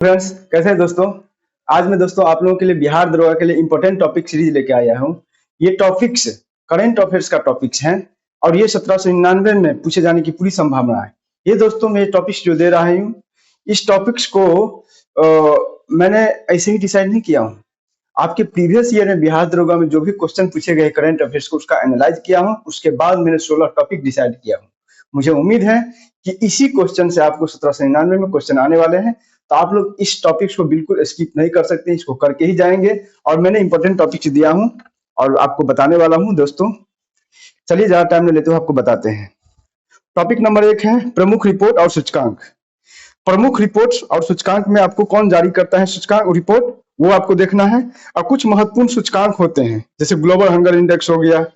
Friends, कैसे हैं दोस्तों। आज मैं दोस्तों आप लोगों के लिए बिहार दरोगा के लिए इंपॉर्टेंट टॉपिक सीरीज लेके आया हूँ। ये टॉपिक्स करंट अफेयर्स का टॉपिक्स हैं और ये 1799 में पूछे जाने की पूरी संभावना है। ये दोस्तों मैं टॉपिक्स जो दे रहा हूँ, इस टॉपिक्स को मैंने ऐसे ही डिसाइड नहीं किया हूँ। आपके प्रीवियस ईयर में बिहार दरोगा में जो भी क्वेश्चन पूछे गए करंट अफेयर्स को उसका एनालाइज किया हूँ, उसके बाद मैंने 16 टॉपिक डिसाइड किया हूँ। मुझे उम्मीद है कि इसी क्वेश्चन से आपको 1799 में क्वेश्चन आने वाले हैं, तो आप लोग इस टॉपिक्स को बिल्कुल स्किप नहीं कर सकते, इसको करके ही जाएंगे। और मैंने इंपॉर्टेंट टॉपिक्स दिया हूँ और आपको बताने वाला हूँ दोस्तों। चलिए ज्यादा टाइम नहीं लेते हुए आपको बताते हैं। टॉपिक नंबर 1 है प्रमुख रिपोर्ट और सूचकांक। प्रमुख रिपोर्ट्स और सूचकांक में आपको कौन जारी करता है सूचकांक रिपोर्ट, वो आपको देखना है। और कुछ महत्वपूर्ण सूचकांक होते हैं, जैसे ग्लोबल हंगर इंडेक्स हो गया,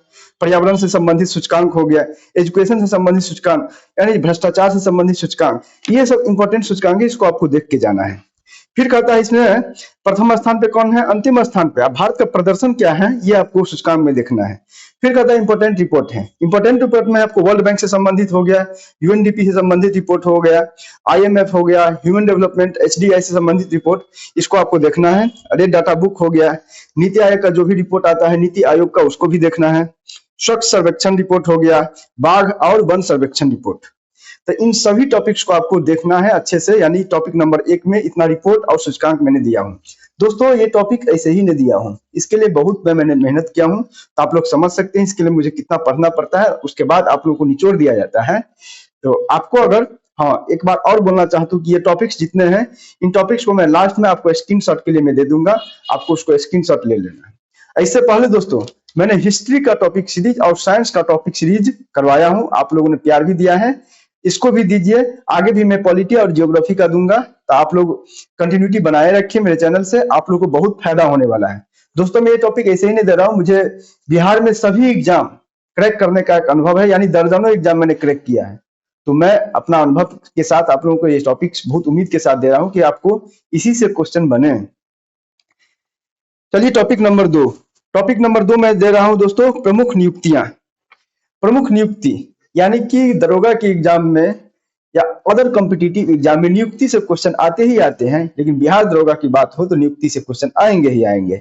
पर्यावरण से संबंधित सूचकांक हो गया, एजुकेशन से संबंधित सूचकांक, यानी भ्रष्टाचार से संबंधित सूचकांक। ये सब इंपॉर्टेंट सूचकांक है, इसको आपको देख के जाना है। फिर कहता है इसमें प्रथम स्थान पे कौन है, अंतिम स्थान पे, अब भारत का प्रदर्शन क्या है ये आपको सूचकांक में देखना है। फिर कहता है इंपॉर्टेंट रिपोर्ट है। इंपॉर्टेंट रिपोर्ट में आपको वर्ल्ड बैंक से संबंधित हो गया, यूएनडीपी से संबंधित रिपोर्ट हो गया, आईएमएफ हो गया, ह्यूमन डेवलपमेंट एचडीआई से संबंधित रिपोर्ट, इसको आपको देखना है। रेड डाटा बुक हो गया, नीति आयोग का जो भी रिपोर्ट आता है नीति आयोग का, उसको भी देखना है। स्वच्छ सर्वेक्षण रिपोर्ट हो गया, बाघ और वन सर्वेक्षण रिपोर्ट। तो इन सभी टॉपिक्स को आपको देखना है अच्छे से, यानी टॉपिक नंबर 1 में इतना रिपोर्ट और सूचकांक मैंने दिया हूँ। दोस्तों ये टॉपिक ऐसे ही नहीं दिया हूँ, इसके लिए बहुत मैंने मेहनत किया हूँ, तो आप लोग समझ सकते हैं इसके लिए मुझे कितना पढ़ना पड़ता है। उसके बाद आप लोगों को निचोड़ दिया जाता है। तो आपको अगर हाँ एक बार और बोलना चाहता हूँ कि ये टॉपिक्स जितने हैं, इन टॉपिक्स को मैं लास्ट में आपको स्क्रीनशॉट के लिए मैं दे दूंगा, आपको उसको स्क्रीनशॉट ले लेना है। इससे पहले दोस्तों मैंने हिस्ट्री का टॉपिक सीरीज और साइंस का टॉपिक सीरीज करवाया हूँ, आप लोगों ने प्यार भी दिया है, इसको भी दीजिए। आगे भी मैं पॉलिटी और जियोग्राफी का दूंगा, तो आप लोग कंटिन्यूटी बनाए रखिए मेरे चैनल से, आप लोगों को बहुत फायदा होने वाला है। दोस्तों मैं ये टॉपिक ऐसे ही नहीं दे रहा हूँ, मुझे बिहार में सभी एग्जाम क्रैक करने का एक अनुभव है, यानी दर्जनों एग्जाम मैंने क्रैक किया है। तो मैं अपना अनुभव के साथ आप लोगों को ये टॉपिक्स बहुत उम्मीद के साथ दे रहा हूँ कि आपको इसी से क्वेश्चन बने। चलिए टॉपिक नंबर 2। टॉपिक नंबर 2 मैं दे रहा हूँ दोस्तों प्रमुख नियुक्तियां। प्रमुख नियुक्ति यानी कि दरोगा के एग्जाम में या अदर कॉम्पिटिटिव एग्जाम में नियुक्ति से क्वेश्चन आते ही आते हैं, लेकिन बिहार दरोगा की बात हो तो नियुक्ति से क्वेश्चन आएंगे ही आएंगे।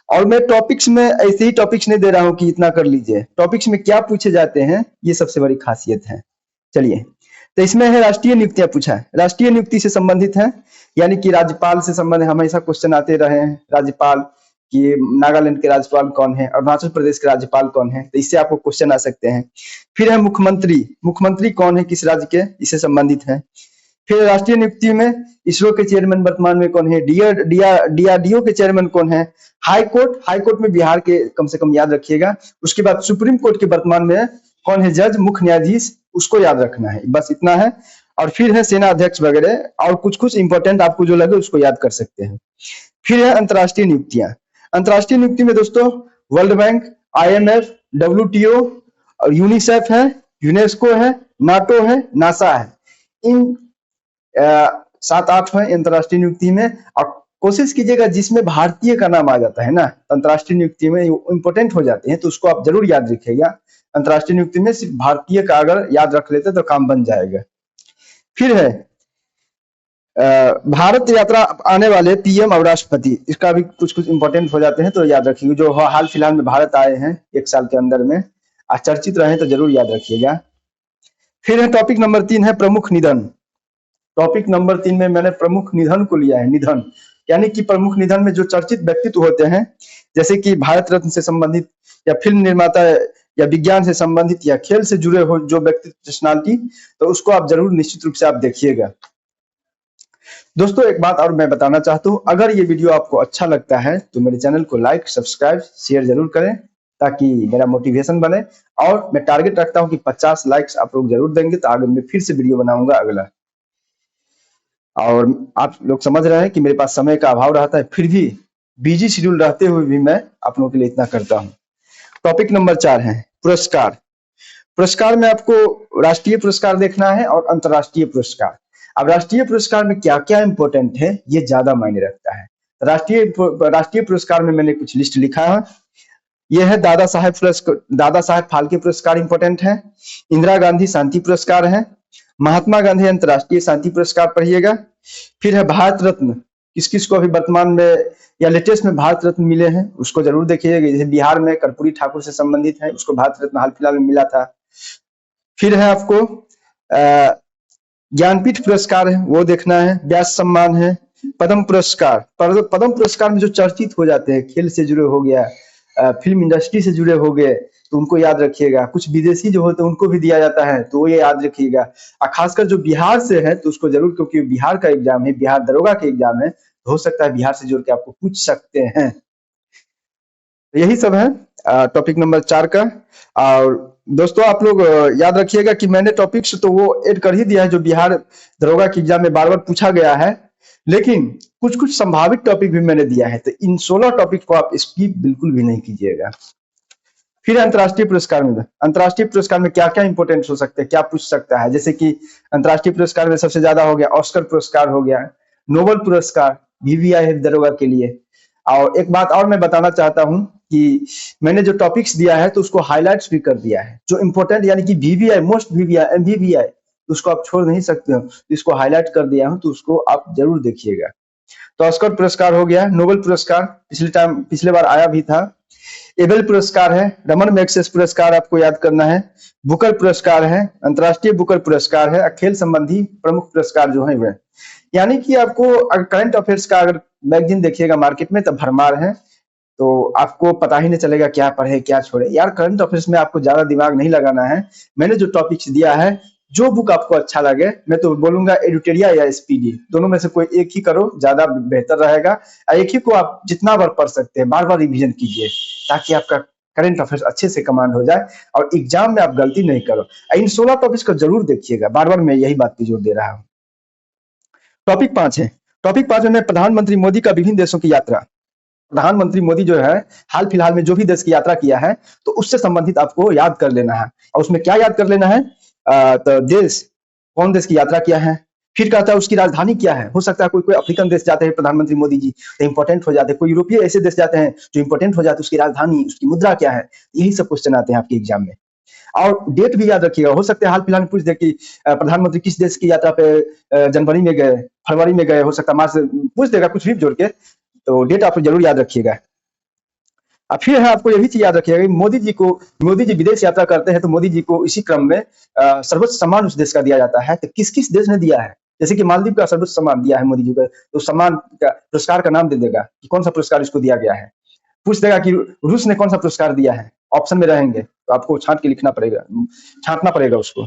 और मैं टॉपिक्स में ऐसे ही टॉपिक्स नहीं दे रहा हूं कि इतना कर लीजिए, टॉपिक्स में क्या पूछे जाते हैं ये सबसे बड़ी खासियत है। चलिए तो इसमें है राष्ट्रीय नियुक्तियां पूछा है, राष्ट्रीय नियुक्ति से संबंधित है, यानी कि राज्यपाल से संबंधित हमेशा क्वेश्चन आते रहे हैं। राज्यपाल कि नागालैंड के राज्यपाल कौन है, अरुणाचल प्रदेश के राज्यपाल कौन है, तो इससे आपको क्वेश्चन आ सकते हैं। फिर है मुख्यमंत्री, मुख्यमंत्री कौन है किस राज्य के, इससे संबंधित है। फिर राष्ट्रीय नियुक्ति में इसरो के चेयरमैन वर्तमान में कौन है, डीआरडीओ के चेयरमैन कौन है, हाई कोर्ट, हाई कोर्ट में बिहार के कम से कम याद रखिएगा। उसके बाद सुप्रीम कोर्ट के वर्तमान में कौन है जज, मुख्य न्यायाधीश, उसको याद रखना है, बस इतना है। और फिर है सेना अध्यक्ष वगैरह, और कुछ कुछ इंपॉर्टेंट आपको जो लगे उसको याद कर सकते हैं। फिर है अंतरराष्ट्रीय नियुक्तियां। अंतरराष्ट्रीय नियुक्ति में दोस्तों वर्ल्ड बैंक, आईएमएफ, डब्ल्यूटीओ और यूनिसेफ है, यूनेस्को है, नाटो है, नासा है। इन 7-8 है अंतरराष्ट्रीय नियुक्ति में। और कोशिश कीजिएगा जिसमें भारतीय का नाम आ जाता है ना, अंतरराष्ट्रीय नियुक्ति में इंपॉर्टेंट हो जाते हैं, तो उसको आप जरूर याद रखिएगा। अंतरराष्ट्रीय नियुक्ति में सिर्फ भारतीय का अगर याद रख लेते तो काम बन जाएगा। फिर है भारत यात्रा आने वाले पीएम और राष्ट्रपति, इसका भी कुछ कुछ इंपॉर्टेंट हो जाते हैं, तो याद रखिएगा। जो हाल फिलहाल में भारत आए हैं 1 साल के अंदर में, चर्चित रहे तो जरूर याद रखिएगा। फिर है टॉपिक नंबर 3 है प्रमुख निधन। टॉपिक नंबर 3 में मैंने प्रमुख निधन को लिया है। निधन यानी कि प्रमुख निधन में जो चर्चित व्यक्तित्व होते हैं, जैसे कि भारत रत्न से संबंधित या फिल्म निर्माता या विज्ञान से संबंधित या खेल से जुड़े हो जो व्यक्तित्व पर्सनालिटी, तो उसको आप जरूर निश्चित रूप से आप देखिएगा। दोस्तों एक बात और मैं बताना चाहता हूँ, अगर ये वीडियो आपको अच्छा लगता है तो मेरे चैनल को लाइक, सब्सक्राइब, शेयर जरूर करें, ताकि मेरा मोटिवेशन बने। और मैं टारगेट रखता हूँ कि 50 लाइक्स आप लोग जरूर देंगे, तो आगे मैं फिर से वीडियो बनाऊंगा अगला। और आप लोग समझ रहे हैं कि मेरे पास समय का अभाव रहता है, फिर भी बिजी शेड्यूल रहते हुए भी मैं आप लोगों के लिए इतना करता हूँ। टॉपिक नंबर 4 है पुरस्कार। पुरस्कार में आपको राष्ट्रीय पुरस्कार देखना है और अंतरराष्ट्रीय पुरस्कार। अब राष्ट्रीय पुरस्कार में क्या क्या इंपॉर्टेंट है ये ज्यादा मायने रखता है। राष्ट्रीय पुरस्कार में मैंने कुछ लिस्ट लिखा है। यह है दादा साहेब फाल्के पुरस्कार इंपॉर्टेंट है, इंदिरा गांधी शांति पुरस्कार है, महात्मा गांधी अंतर्राष्ट्रीय शांति पुरस्कार पढ़िएगा। फिर है भारत रत्न, किस किस को अभी वर्तमान में या लेटेस्ट में भारत रत्न मिले हैं उसको जरूर देखिएगा। जैसे बिहार में कर्पूरी ठाकुर से संबंधित है, उसको भारत रत्न हाल फिलहाल में मिला था। फिर है आपको ज्ञानपीठ पुरस्कार है वो देखना है, व्यास सम्मान है, पद्म पुरस्कार। पद्म पुरस्कार में जो चर्चित हो जाते हैं, खेल से जुड़े हो गया, फिल्म इंडस्ट्री से जुड़े हो गए, तो उनको याद रखिएगा। कुछ विदेशी जो होते हैं उनको भी दिया जाता है, तो ये याद रखिएगा। और खासकर जो बिहार से है तो उसको जरूर, क्योंकि बिहार का एग्जाम है, बिहार दरोगा के एग्जाम है, तो हो सकता है बिहार से जोड़ के आपको पूछ सकते हैं। तो यही सब है टॉपिक नंबर 4 का। और दोस्तों आप लोग याद रखिएगा कि मैंने टॉपिक्स तो वो ऐड कर ही दिया है जो बिहार दरोगा के एग्जाम में बार बार पूछा गया है, लेकिन कुछ कुछ संभावित टॉपिक भी मैंने दिया है, तो इन 16 टॉपिक को आप स्किप बिल्कुल भी नहीं कीजिएगा। फिर अंतर्राष्ट्रीय पुरस्कार में, अंतर्राष्ट्रीय पुरस्कार में क्या क्या इंपोर्टेंट हो सकते हैं, क्या पूछ सकता है, जैसे कि अंतर्राष्ट्रीय पुरस्कार में सबसे ज्यादा हो गया ऑस्कर पुरस्कार हो गया, नोबेल पुरस्कार वीवीआई है दरोगा के लिए। और एक बात और मैं बताना चाहता हूं कि मैंने जो टॉपिक्स दिया है तो उसको हाईलाइट्स भी कर दिया है, जो इंपॉर्टेंट यानी कि वीवीआई, मोस्ट वीवीआई, एमवीवीआई, उसको आप छोड़ नहीं सकते हो, इसको हाईलाइट कर दिया हूं, तो उसको आप जरूर देखिएगा। तो ऑस्कर पुरस्कार हो गया, नोबेल पुरस्कार पिछले बार आया भी था, एबेल पुरस्कार है, रमन मैग्सेस पुरस्कार आपको याद करना है, बुकर पुरस्कार है, अंतर्राष्ट्रीय बुकर पुरस्कार है, खेल संबंधी प्रमुख पुरस्कार जो है वे। यानी कि आपको अगर करंट अफेयर्स का अगर मैगजीन देखिएगा मार्केट में, तब भरमार है, तो आपको पता ही नहीं चलेगा क्या पढ़े क्या छोड़े। यार करंट अफेयर्स में आपको ज्यादा दिमाग नहीं लगाना है। मैंने जो टॉपिक्स दिया है, जो बुक आपको अच्छा लगे, मैं तो बोलूंगा एडिटोरिया या एसपीडी, दोनों में से कोई एक ही करो, ज्यादा बेहतर रहेगा। एक ही को आप जितना बार पढ़ सकते हैं, बार बार रिवीजन कीजिए, ताकि आपका करंट अफेयर्स अच्छे से कमांड हो जाए और एग्जाम में आप गलती नहीं करो। इन 16 टॉपिक्स को जरूर देखिएगा, बार बार मैं यही बात की जोर दे रहा हूँ। टॉपिक 5 है, टॉपिक 5 में प्रधानमंत्री मोदी का विभिन्न देशों की यात्रा। प्रधानमंत्री मोदी जो है हाल फिलहाल में जो भी देश की यात्रा किया है, तो उससे संबंधित आपको याद कर लेना है। और उसमें क्या याद कर लेना है, तो देश, कौन देश की यात्रा किया है, फिर कहता है उसकी राजधानी क्या है। हो सकता है कोई कोई अफ्रीकन देश जाते हैं प्रधानमंत्री मोदी जी, तो इंपॉर्टेंट हो जाते हैं, कोई यूरोपीय ऐसे देश जाते हैं जो इंपॉर्टेंट हो जाते हैं, उसकी राजधानी, उसकी मुद्रा क्या है। यही सब क्वेश्चन आते हैं आपके एग्जाम में। और डेट भी याद रखिएगा, हो सकता है हाल फिलहाल में पूछ दे कि प्रधानमंत्री किस देश की यात्रा पे जनवरी में गए, फरवरी में गए, हो सकता है मार्च से पूछ देगा, कुछ भी जोड़ के, तो डेट आप जरूर याद रखिएगा। अब फिर है आपको ये भी चीज याद रखिएगा कि मोदी जी विदेश यात्रा करते हैं, तो मोदी जी को इसी क्रम में सर्वोच्च सम्मान उस देश का दिया जाता है। तो किस किस देश ने दिया है, जैसे कि मालदीव का सर्वोच्च सम्मान दिया है मोदी जी को, तो सम्मान का पुरस्कार का नाम दे देगा कि कौन सा पुरस्कार इसको दिया गया है। पूछ देगा कि रूस ने कौन सा पुरस्कार दिया है, ऑप्शन में रहेंगे, तो आपको छांट के लिखना पड़ेगा, छांटना पड़ेगा उसको।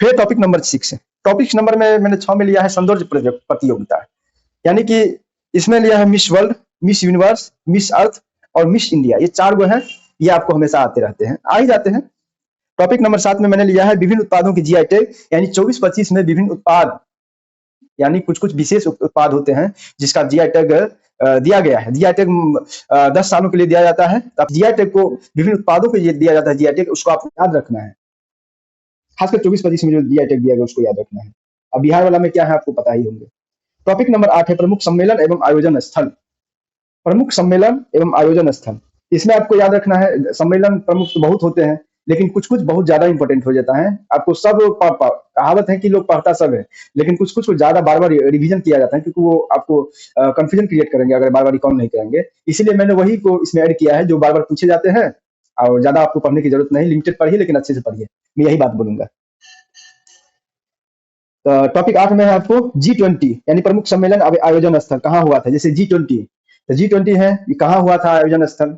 फिर टॉपिक नंबर 6 है, टॉपिक नंबर में मैंने 6 में लिया है सौंदर्य प्रतियोगिता, यानी कि इसमें लिया है Miss World, Miss Universe, Miss Earth और मिस इंडिया। ये 4 गो हैं, ये आपको हमेशा आते रहते हैं, आ ही जाते हैं। टॉपिक नंबर 7 में मैंने लिया है विभिन्न उत्पादों की जीआई टैग, यानी 24-25 में विभिन्न उत्पाद, यानी कुछ कुछ विशेष उत्पाद होते हैं जिसका जीआई टैग दिया गया है। जीआई टैग 10 सालों के लिए दिया जाता है। अब जीआई टैग को विभिन्न उत्पादों के लिए दिया जाता है, जीआई टैग उसको आपको याद रखना है, खासकर 24-25 में जो जीआई टैग दिया गया उसको याद रखना है। अब बिहार वाला में क्या है आपको पता ही होंगे। टॉपिक नंबर 8 है प्रमुख सम्मेलन एवं आयोजन स्थल। प्रमुख सम्मेलन एवं आयोजन स्थल, इसमें आपको याद रखना है, सम्मेलन प्रमुख तो बहुत होते हैं, लेकिन कुछ कुछ बहुत ज्यादा इंपॉर्टेंट हो जाता है। आपको सब कहावत है कि लोग पढ़ता सब है, लेकिन कुछ कुछ को ज्यादा बार बार रिवीजन किया जाता है, क्योंकि वो आपको कंफ्यूजन क्रिएट करेंगे अगर बार बार रिकॉल नहीं करेंगे। इसीलिए मैंने वही को इसमें ऐड किया है जो बार बार पूछे जाते हैं, और ज्यादा आपको पढ़ने की जरूरत नहीं, लिमिटेड पढ़िए लेकिन अच्छे से पढ़िए, मैं यही बात बोलूंगा। टॉपिक 8 में है आपको G20, यानी प्रमुख सम्मेलन आयोजन स्थल कहाँ हुआ था। जैसे G20, तो G20 है, ये कहाँ हुआ था आयोजन स्थल,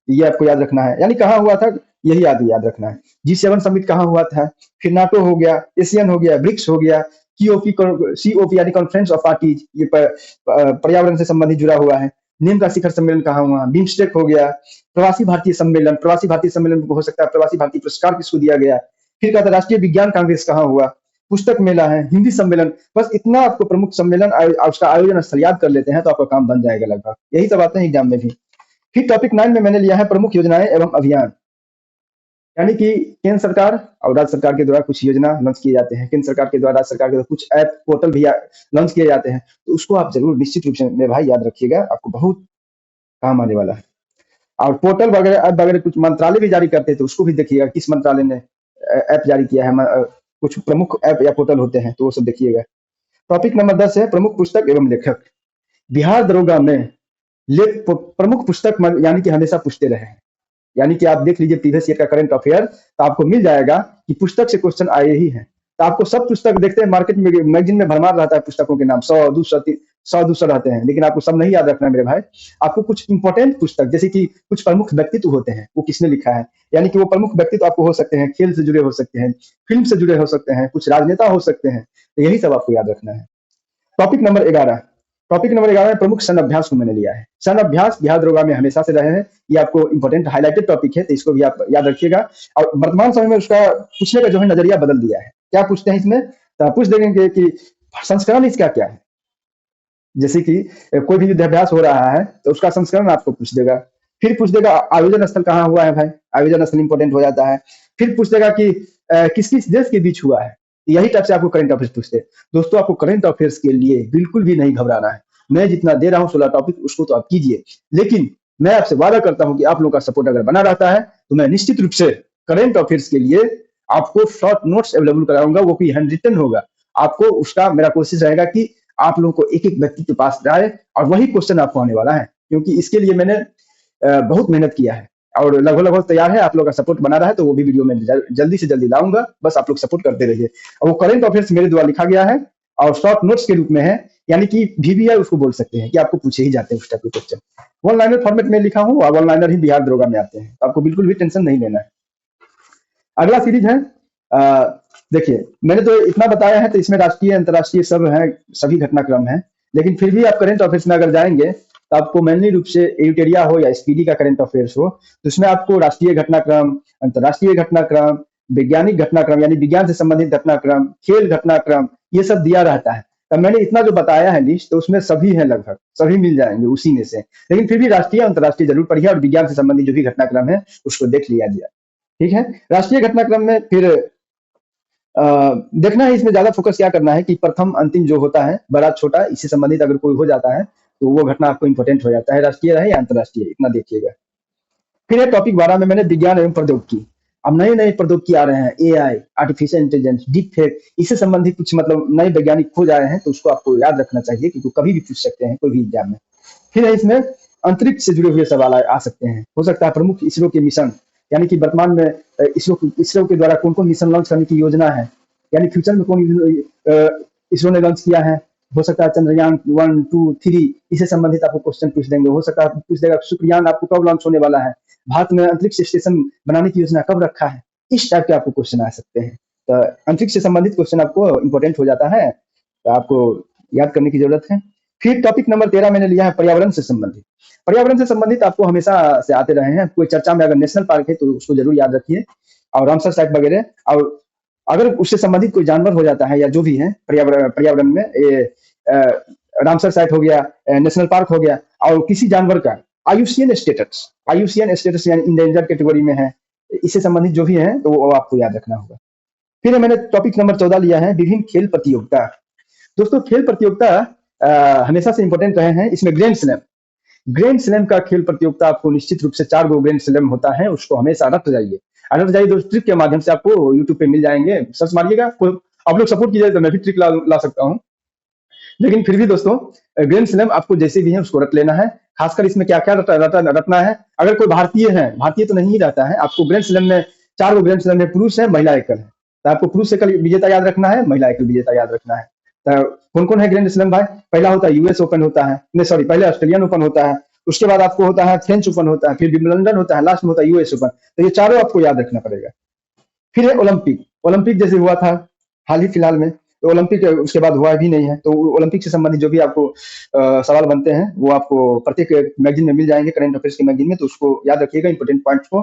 ये आपको याद रखना है, यानी कहाँ हुआ था यही याद रखना है। G7 समिट कहाँ हुआ था, फिर नाटो हो गया, एशियन हो गया, ब्रिक्स हो गया, COP यानी कॉन्फ्रेंस ऑफ पार्टीज, ये पर्यावरण से संबंधित जुड़ा हुआ है। नीम का शिखर सम्मेलन कहाँ हुआ, बिम्स्टेक हो गया, प्रवासी भारतीय सम्मेलन, प्रवासी भारतीय सम्मेलन हो सकता है प्रवासी भारतीय पुरस्कार किसको दिया गया, फिर कहता राष्ट्रीय विज्ञान कांग्रेस कहाँ हुआ, पुस्तक मेला है, हिंदी सम्मेलन। बस इतना आपको प्रमुख सम्मेलन उसका आयोजन स्थल याद कर लेते हैं तो आपका काम बन जाएगा लगभग। यही सब आते हैं एग्जाम में भी। फिर टॉपिक 9 में मैंने लिया है प्रमुख योजनाएं एवं अभियान, यानी कि केंद्र सरकार और राज्य सरकार के द्वारा कुछ योजना लॉन्च किए जाते हैं, केंद्र सरकार के द्वारा राज्य सरकार के द्वारा कुछ ऐप पोर्टल भी लॉन्च किए जाते हैं, तो उसको आप जरूर निश्चित रूप से मेरे भाई याद रखिएगा, आपको बहुत काम आने वाला है। और पोर्टल वगैरह ऐप वगैरह कुछ मंत्रालय भी जारी करते हैं, तो उसको भी देखिएगा किस मंत्रालय ने ऐप जारी किया है, कुछ प्रमुख ऐप या पोर्टल होते हैं, तो वो सब देखिएगा। टॉपिक नंबर 10 है प्रमुख पुस्तक एवं लेखक। बिहार दरोगा में प्रमुख पुस्तक यानी कि हमेशा पूछते रहे हैं, यानी कि आप देख लीजिए प्रीवियस ईयर का करंट अफेयर, तो आपको मिल जाएगा कि पुस्तक से क्वेश्चन आए ही हैं। तो आपको सब पुस्तक देखते हैं मार्केट में, मैगजीन में भरमार रहता है पुस्तकों के नाम, 100 200 रहते हैं, लेकिन आपको सब नहीं याद रखना है मेरे भाई। आपको कुछ इंपॉर्टेंट पुस्तक, जैसे कि कुछ प्रमुख व्यक्तित्व होते हैं, वो किसने लिखा है, यानी कि वो प्रमुख व्यक्तित्व आपको हो सकते हैं, खेल से जुड़े हो सकते हैं, फिल्म से जुड़े हो सकते हैं, कुछ राजनेता हो सकते हैं, तो यही सब आपको याद रखना है। टॉपिक नंबर 11, टॉपिक नंबर 11 में प्रमुख सन अभ्यास को मैंने लिया है। सन अभ्यास बिहार दरोगा में हमेशा से रहे हैं, ये आपको इंपॉर्टेंट हाईलाइटेड टॉपिक है, तो इसको भी आप याद रखिएगा। और वर्तमान समय में उसका पूछने का जो है नजरिया बदल दिया है। क्या पूछते हैं इसमें, तो आप पूछ देंगे कि संस्करण इसका क्या है। जैसे कि कोई भी युद्धाभ्यास हो रहा है तो उसका संस्करण आपको पूछ देगा। फिर पूछ देगा आयोजन स्थल कहाँ हुआ है भाई, आयोजन स्थल इंपॉर्टेंट हो जाता है। फिर पूछ देगा कि किस किस देश के बीच हुआ है। यही टाइप से आपको करंट अफेयर्स पूछते हैं। दोस्तों, आपको करंट अफेयर्स के लिए बिल्कुल भी नहीं घबराना है। मैं जितना दे रहा हूँ 16 टॉपिक, उसको तो आप कीजिए, लेकिन मैं आपसे वादा करता हूं कि आप लोगों का सपोर्ट अगर बना रहता है तो मैं निश्चित रूप से करंट अफेयर्स के लिए आपको शॉर्ट नोट्स अवेलेबल कराऊंगा, वो भी हैंड रिटन होगा। आपको उसका मेरा कोशिश रहेगा कि आप लोगों को एक एक व्यक्ति के पास जाए और वही क्वेश्चन आपको आने वाला है, क्योंकि इसके लिए मैंने बहुत मेहनत किया है और लगभग लगभग तैयार है। आप लोग का सपोर्ट बना रहा है तो वो भी वीडियो में जल्दी से जल्दी लाऊंगा, बस आप लोग सपोर्ट करते रहिए। और वो करंट अफेयर्स मेरे द्वारा लिखा गया है और शॉर्ट नोट्स के रूप में है, यानी कि VBI उसको बोल सकते हैं कि आपको पूछे ही जाते हैं उस टाइप के क्वेश्चन। वन लाइनर फॉर्मेट में लिखा हूँ और वन लाइनर ही बिहार दरोगा में आते हैं, तो आपको बिल्कुल भी टेंशन नहीं लेना है। अगला सीरीज है, देखिए मैंने तो इतना बताया है, तो इसमें राष्ट्रीय अंतर्राष्ट्रीय सब है, सभी घटनाक्रम है, लेकिन फिर भी आप करंट अफेयर्स में अगर जाएंगे तो आपको मेनली रूप से एडिटोरिया हो या SPD का करंट अफेयर्स हो, तो उसमें आपको राष्ट्रीय घटनाक्रम, अंतर्राष्ट्रीय घटनाक्रम, वैज्ञानिक घटनाक्रम यानी विज्ञान से संबंधित घटनाक्रम, खेल घटनाक्रम, ये सब दिया रहता है। तब मैंने इतना जो बताया है लिस्ट, तो उसमें सभी है, लगभग सभी मिल जाएंगे उसी में से, लेकिन फिर भी राष्ट्रीय अंतर्राष्ट्रीय जरूर पढ़िए और विज्ञान से संबंधित जो भी घटनाक्रम है उसको देख लिया जाए। ठीक है, राष्ट्रीय घटनाक्रम में फिर देखना है, इसमें ज्यादा फोकस क्या करना है कि प्रथम अंतिम जो होता है, बड़ा छोटा, इससे संबंधित अगर कोई हो जाता है तो वो घटना आपको इंपॉर्टेंट हो जाता है, राष्ट्रीय रहे या अंतर्राष्ट्रीय, इतना देखिएगा। फिर है टॉपिक 12 में मैंने विज्ञान एवं प्रौद्योगिकी। अब नए नए प्रौद्योगिकी आ रहे हैं, AI, artificial intelligence, deep fake, इससे संबंधित कुछ मतलब नए वैज्ञानिक खोज आए हैं, तो उसको आपको याद रखना चाहिए क्योंकि कभी भी पूछ सकते हैं कोई भी एग्जाम में। फिर है इसमें अंतरिक्ष से जुड़े हुए सवाल आ सकते हैं, हो सकता है प्रमुख इसरो के मिशन, यानी कि वर्तमान में इसरो के द्वारा कौन कौन मिशन लॉन्च करने की योजना है, यानी फ्यूचर में कौन इसरो ने लॉन्च किया है। हो सकता है चंद्रयान 1 2 3, इससे संबंधित आपको क्वेश्चन पूछ देंगे। हो सकता है पूछ देगा शुक्रयान आपको कब लॉन्च होने वाला है, भारत में अंतरिक्ष स्टेशन बनाने की योजना कब रखा है। इस टाइप के आपको क्वेश्चन आ सकते हैं, तो अंतरिक्ष से संबंधित क्वेश्चन आपको इंपॉर्टेंट हो जाता है, तो आपको याद करने की जरूरत है। फिर टॉपिक नंबर 13 मैंने लिया है पर्यावरण से संबंधित। पर्यावरण से संबंधित आपको हमेशा से आते रहे हैं, कोई चर्चा में अगर नेशनल पार्क है तो उसको जरूर याद रखिए, और रामसर साइट वगैरह, और अगर उससे संबंधित कोई जानवर हो जाता है या जो भी है पर्यावरण में, ये रामसर साइट हो गया, नेशनल पार्क हो गया, और किसी जानवर का IUCN स्टेटस यानी इंडेंजर कैटेगरी में है, इससे संबंधित जो भी है तो वो आपको याद रखना होगा। फिर मैंने टॉपिक नंबर 14 लिया है विभिन्न खेल प्रतियोगिता। दोस्तों, खेल प्रतियोगिता हमेशा से इंपॉर्टेंट रहे हैं। इसमें ग्रैंड स्लैम का खेल प्रतियोगिता आपको निश्चित रूप से 4 गो ग्रैंड स्लैम होता है, उसको हमेशा रट जाइए। दोस्त ट्रिक के माध्यम से आपको यूट्यूब पे मिल जाएंगे, सर्च मारिएगा। आप लोग सपोर्ट कीजिए तो मैं भी ट्रिक ला सकता हूँ, लेकिन फिर भी दोस्तों ग्रैंड स्लैम आपको जैसे भी है उसको रट लेना है। खासकर इसमें क्या क्या रटना है, अगर कोई भारतीय है, भारतीय तो नहीं रहता है, आपको ग्रैंड स्लैम में 4 गो ग्रैंड स्लैम में पुरुष है, महिला एकल है, तो आपको पुरुष एकल विजेता याद रखना है, महिला एकल विजेता याद रखना है। तो कौन कौन है ग्रैंड स्लैम भाई, पहला होता है US ओपन होता है, नहीं सॉरी, पहले ऑस्ट्रेलियन ओपन होता है, उसके बाद आपको होता है फ्रेंच ओपन होता है, फिर विंबलडन होता है, लास्ट में होता है US ओपन। तो ये चारों आपको याद रखना पड़ेगा। फिर है ओलंपिक जैसे हुआ था हाल ही फिलहाल में, तो ओलंपिक उसके बाद हुआ भी नहीं है, तो ओलंपिक से संबंधित जो भी आपको सवाल बनते हैं वो आपको प्रत्येक मैगजीन में मिल जाएंगे, करंट अफेयर्स के मैगजीन में, तो उसको याद रखिएगा इंपोर्टेंट पॉइंट्स को।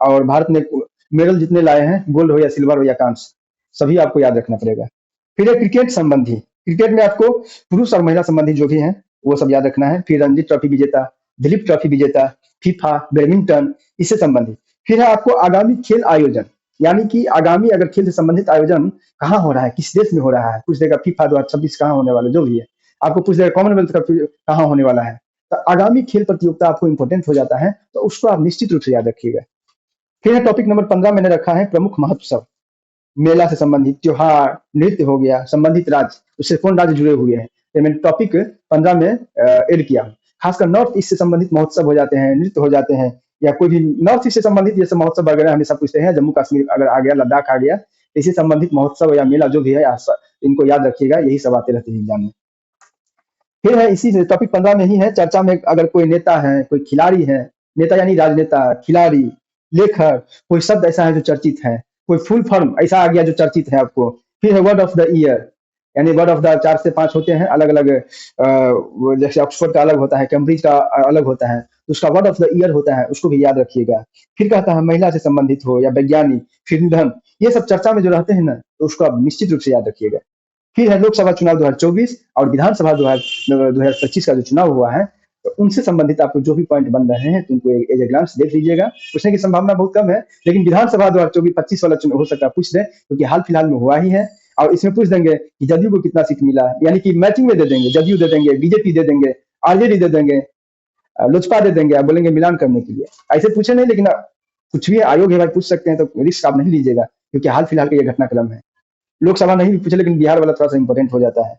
और भारत ने मेडल जितने लाए हैं, गोल्ड हो या सिल्वर हो या कांस्य, सभी आपको याद रखना पड़ेगा। फिर है क्रिकेट संबंधी, क्रिकेट में आपको पुरुष और महिला संबंधी जो भी है वो सब याद रखना है। फिर रणजी ट्रॉफी विजेता, दिलीप ट्रॉफी विजेता, फीफा, बैडमिंटन, इससे संबंधित। फिर है आपको आगामी खेल आयोजन, यानी कि आगामी अगर खेल से संबंधित आयोजन कहाँ हो रहा है, किस देश में हो रहा है, पूछ देगा फीफा 2026 कहाँ होने वाला, जो भी है आपको पूछ देगा कॉमनवेल्थ कप कहाँ होने वाला है। तो आगामी खेल प्रतियोगिता आपको इंपॉर्टेंट हो जाता है, तो उसको आप निश्चित रूप से याद रखिएगा। फिर है टॉपिक नंबर 15 मैंने रखा है प्रमुख महोत्सव। मेला से संबंधित त्योहार, नृत्य हो गया, संबंधित राज्य, उससे कौन राज्य जुड़े हुए हैं, तो मैंने टॉपिक 15 में ऐड किया। खासकर नॉर्थ ईस्ट से संबंधित महोत्सव हो जाते हैं, नृत्य हो जाते हैं, या कोई भी नॉर्थ ईस्ट से संबंधित जैसे महोत्सव वगैरह हमेशा पूछते हैं। जम्मू कश्मीर अगर आ गया, लद्दाख आ गया, इसी संबंधित महोत्सव या मेला जो भी है, इनको याद रखिएगा, यही सब आते रहते हैं एग्जाम में। फिर है इसी टॉपिक 15 में ही है, चर्चा में अगर कोई नेता है, कोई खिलाड़ी है, नेता यानी राजनेता, खिलाड़ी, लेखक, कोई शब्द ऐसा है जो चर्चित है, कोई फुल फॉर्म ऐसा आ गया जो चर्चित है आपको। फिर है वर्ड ऑफ द ईयर, यानी वर्ड ऑफ द 4 से 5 होते हैं अलग अलग, जैसे ऑक्सफोर्ड का अलग होता है, कैम्ब्रिज का अलग होता है, तो उसका वर्ड ऑफ द ईयर होता है, उसको भी याद रखिएगा। फिर कहता है महिला से संबंधित हो या वैज्ञानिक, फिर निधन, ये सब चर्चा में जो रहते हैं ना, तो उसको आप निश्चित रूप से याद रखिएगा। फिर है लोकसभा चुनाव 2024 और विधानसभा 2025 का जो चुनाव हुआ है, तो उनसे संबंधित आपको जो भी पॉइंट बन रहे हैं, तो उनको एज ए ग्लांस देख लीजिएगा। पूछने की संभावना बहुत कम है, लेकिन विधानसभा 2024-25 वाला चुनाव हो सकता है पूछ दे, क्योंकि हाल फिलहाल में हुआ ही है। और इसमें पूछ देंगे कि जदयू को कितना सीट मिला, यानी कि मैचिंग में दे देंगे, जदयू दे देंगे, बीजेपी दे देंगे, आरजेडी दे देंगे, लोजपा दे देंगे, आप बोलेंगे मिलान करने के लिए। ऐसे पूछे नहीं, लेकिन कुछ भी आयोग है भाई, पूछ सकते हैं, तो रिस्क आप नहीं लीजिएगा, क्योंकि हाल फिलहाल का ये घटनाक्रम है। लोकसभा नहीं भी पूछे, लेकिन बिहार वाला थोड़ा सा इंपॉर्टेंट हो जाता है।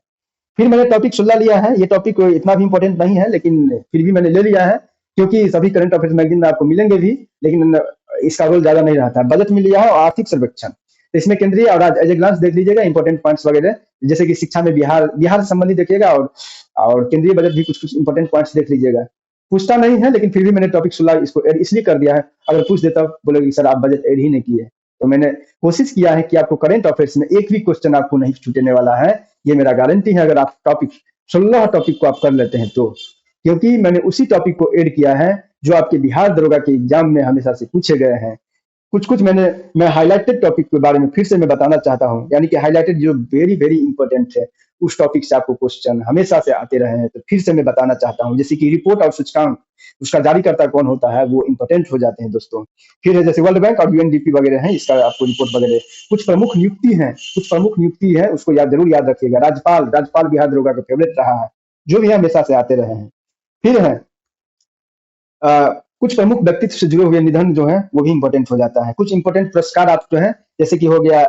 फिर मैंने टॉपिक 16 लिया है, ये टॉपिक इतना भी इंपॉर्टेंट नहीं है, लेकिन फिर भी मैंने ले लिया है, क्योंकि सभी करंट अफेयर्स मैगजीन में आपको मिलेंगे भी, लेकिन इसका रोल ज्यादा नहीं रहता है। बजट में लिया है और आर्थिक सर्वेक्षण, तो इसमें केंद्रीय और राज्य एज ए ग्लांस देख लीजिएगा, इंपॉर्टेंट पॉइंट्स वगैरह, जैसे कि शिक्षा में बिहार से संबंधित देखिएगा, और केंद्रीय बजट भी कुछ कुछ इंपॉर्टेंट पॉइंट्स देख लीजिएगा। पूछता नहीं है, लेकिन फिर भी मैंने टॉपिक 16 इसको ऐड इसलिए कर दिया है, अगर पूछ देता बोलोगे सर आप बजट ऐड ही नहीं किए, तो मैंने कोशिश किया है कि आपको करंट अफेयर्स में एक भी क्वेश्चन आपको नहीं छूटने वाला है, ये मेरा गारंटी है, अगर आप टॉपिक 16 टॉपिक को आप कर लेते हैं तो। क्योंकि मैंने उसी टॉपिक को ऐड किया है जो आपके बिहार दरोगा के एग्जाम में हमेशा से पूछे गए हैं। कुछ कुछ मैं हाईलाइटेड टॉपिक के बारे में फिर से मैं बताना चाहता हूँ, यानी कि हाईलाइटेड जो वेरी वेरी इंपॉर्टेंट है, उस टॉपिक से आपको क्वेश्चन हमेशा से आते रहे हैं, तो फिर से मैं बताना चाहता हूँ। जैसे कि रिपोर्ट और सूचकांक, उसका जारीकर्ता कौन होता है, वो इंपॉर्टेंट हो जाते हैं दोस्तों। फिर है जैसे वर्ल्ड बैंक और यूएनडीपी वगैरह है, इसका आपको रिपोर्ट वगैरह, कुछ प्रमुख नियुक्ति है, उसको जरूर याद रखिएगा। राज्यपाल बिहार दरोगा का फेवरेट रहा है, जो भी हमेशा से आते रहे हैं। फिर है कुछ प्रमुख व्यक्तित्व से जुड़े हुए निधन जो है, वो भी इंपॉर्टेंट हो जाता है। कुछ इंपॉर्टेंट पुरस्कार आप जो है, जैसे कि हो गया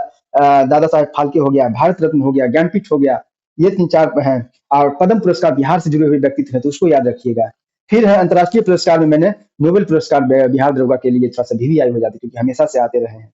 दादा साहेब फाल्के हो गया, भारत रत्न हो गया, ज्ञानपीठ हो गया, ये 3-4 हैं। और पद्म पुरस्कार बिहार से जुड़े हुए व्यक्तित्व है, तो उसको याद रखिएगा। फिर है अंतर्राष्ट्रीय पुरस्कार में मैंने नोबेल पुरस्कार बिहार दरोगा के लिए थोड़ा सा VVI हो जाती है, क्योंकि हमेशा से आते रहे हैं,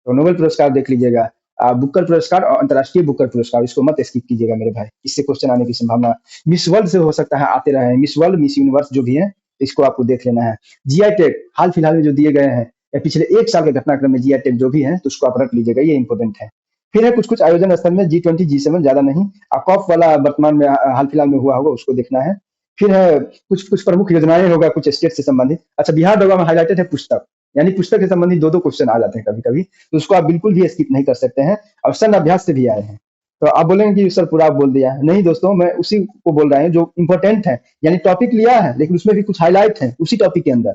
तो नोबेल पुरस्कार देख लीजिएगा। बुकर पुरस्कार और अंतर्राष्ट्रीय बुकर पुरस्कार, इसको मत स्किप कीजिएगा मेरे भाई, इससे क्वेश्चन आने की संभावना। मिस वर्ल्ड से हो सकता है आते रहे हैं, मिस वर्ल्ड, मिस यूनिवर्स जो भी है, इसको आपको देख लेना है। जीआई टैग हाल फिलहाल में जो दिए गए हैं, या पिछले 1 साल के घटनाक्रम में जीआई टैग जो भी है, तो उसको आप रख लीजिएगा, ये इंपॉर्टेंट है। फिर है कुछ कुछ आयोजन स्थल में G20 G7, ज्यादा नहीं। कॉप वाला वर्तमान में हाल फिलहाल में हुआ होगा, उसको देखना है। फिर है कुछ कुछ प्रमुख योजनाएं होगा कुछ स्टेट से संबंधित। अच्छा, बिहार दरोगा में हाईलाइटेड है पुस्तक, यानी पुस्तक से संबंधित 2-2 क्वेश्चन आ जाते हैं कभी कभी, तो उसको आप बिल्कुल भी स्किप नहीं कर सकते हैं, और सन अभ्यास से भी आए हैं। तो आप बोलेंगे कि सर पूरा आप बोल दिया, नहीं दोस्तों, मैं उसी को बोल रहा हूँ जो इंपॉर्टेंट है, यानी टॉपिक लिया है, लेकिन उसमें भी कुछ हाईलाइट है उसी टॉपिक के अंदर,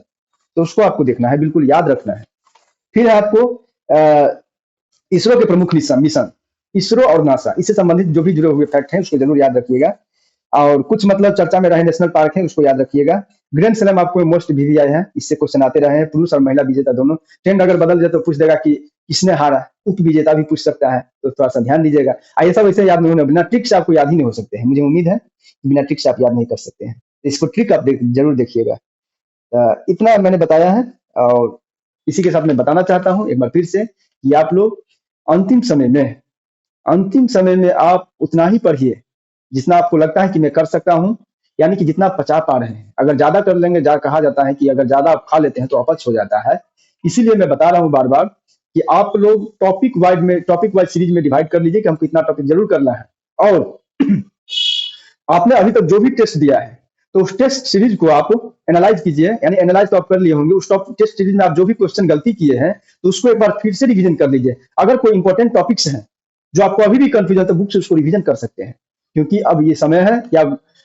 तो उसको आपको देखना है, बिल्कुल याद रखना है। फिर है आपको इसरो के प्रमुख मिशन, इसरो और नासा, इससे संबंधित जो भी जुड़े हुए फैक्ट हैं, उसको जरूर याद रखिएगा। और कुछ मतलब चर्चा में रहे नेशनल पार्क है, उसको याद रखिएगा। ग्रैंड स्लैम आपको मोस्ट VVI है, इससे क्वेश्चन आते रहे हैं। पुरुष और महिला विजेता दोनों, ट्रेंड अगर बदल जाए तो पूछ देगा कि किसने हारा, उप विजेता भी पूछ सकता है, तो थोड़ा सा ध्यान दीजिएगा। ये सब ऐसे याद नहीं होना, बिना ट्रिक से आपको याद ही नहीं हो सकते हैं, मुझे उम्मीद है बिना ट्रिक से आप याद नहीं कर सकते हैं, इसको ट्रिक आप जरूर देखिएगा। इतना मैंने बताया है, और इसी के साथ मैं बताना चाहता हूँ एक बार फिर से कि आप लोग अंतिम समय में आप उतना ही पढ़िए जितना आपको लगता है कि मैं कर सकता हूँ, यानी कि जितना आप पचा पा रहे हैं। अगर ज्यादा कर लेंगे, कहा जाता है कि अगर ज्यादा आप खा लेते हैं तो अपच हो जाता है। इसीलिए मैं बता रहा हूँ बार बार कि आप लोग टॉपिक वाइज सीरीज में डिवाइड कर लीजिए कि हमको इतना टॉपिक जरूर करना है। और आपने अभी तक जो भी टेस्ट दिया है, तो उस टेस्ट सीरीज को आप एनालाइज कीजिए, यानी एनालाइज तो आप कर लिए होंगे। उस टेस्ट सीरीज में आप जो भी क्वेश्चन गलती किए हैं, तो उसको एक बार फिर से रिवीजन कर लीजिए। अगर कोई इंपॉर्टेंट टॉपिक्स हैं जो आपको अभी भी कंफ्यूजन, तो बुक से उसको रिवीजन कर सकते हैं, क्योंकि अब ये समय है कि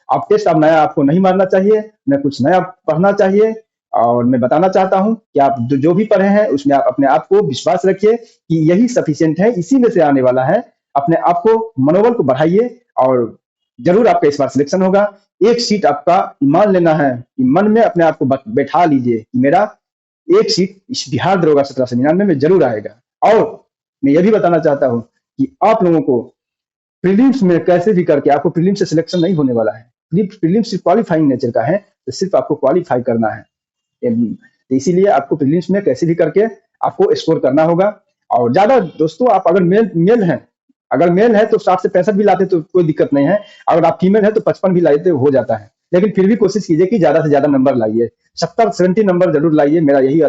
आप टेस्ट अब नया आपको नहीं मारना चाहिए, न कुछ नया पढ़ना चाहिए। और मैं बताना चाहता हूं कि आप जो भी पढ़े हैं उसमें आप अपने आप को विश्वास रखिए कि यही सफिशिएंट है, इसी में से आने वाला है। अपने आप को, मनोबल को बढ़ाइए, और जरूर आपका इस बार सिलेक्शन होगा। एक सीट आपका मान लेना है, मन में अपने आप को बैठा लीजिए कि मेरा एक सीट इस बिहार दरोगा 1799 में जरूर आएगा। और मैं ये भी बताना चाहता हूँ कि आप लोगों को प्रीलिम्स में कैसे भी करके आपको प्रीलिम्स से सिलेक्शन नहीं होने वाला है। प्रीलिम्स सिर्फ क्वालिफाइंग नेचर का है, तो सिर्फ आपको क्वालिफाई करना है। तो इसीलिए आपको प्रीलिम्स में कैसे भी करके आपको स्कोर करना होगा। और ज्यादा दोस्तों, आप अगर मेल हैं, अगर मेल है तो 60 से 65 भी लाते तो कोई दिक्कत नहीं है। अगर आप फीमेल है तो 55 भी लाते हो जाता है। लेकिन फिर भी कोशिश कीजिए कि ज्यादा से ज्यादा नंबर लाइए, 70-70 नंबर जरूर लाइए। मेरा यही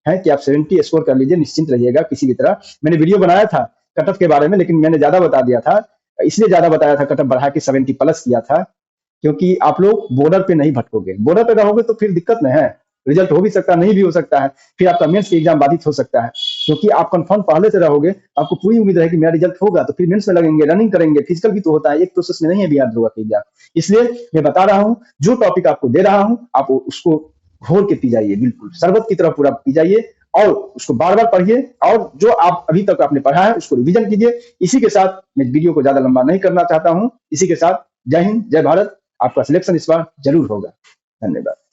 है कि आप 70 स्कोर कर लीजिए, निश्चिंत रहिएगा किसी भी तरह। मैंने वीडियो बनाया था कट ऑफ के बारे में, लेकिन मैंने ज्यादा बता दिया था, इसलिए ज्यादा बताया था, कट ऑफ बढ़ा के 70 प्लस किया था, क्योंकि आप लोग बॉर्डर पे नहीं भटकोगे। बॉर्डर पे रहोगे तो फिर दिक्कत नहीं है, रिजल्ट हो भी सकता है, नहीं भी हो सकता है, फिर आपका मेंस की एग्जाम बाधित हो सकता है। क्योंकि आप कंफर्म पहले से रहोगे, आपको पूरी उम्मीद है कि मेरा रिजल्ट होगा, तो फिर मेंस में लगेंगे, रनिंग करेंगे, फिजिकल भी तो होता है, एक प्रोसेस में नहीं है बिहार दरोगा का एग्जाम। इसलिए मैं बता रहा हूँ, जो टॉपिक आपको दे रहा हूँ आप उसको घोल के पी जाइए, बिल्कुल शरबत की तरह पूरा पी जाइए, और उसको बार बार पढ़िए, और जो आप अभी तक आपने पढ़ा है उसको रिविजन कीजिए। इसी के साथ मैं वीडियो को ज्यादा लंबा नहीं करना चाहता हूँ। इसी के साथ जय हिंद, जय भारत। आपका सिलेक्शन इस बार जरूर होगा। धन्यवाद।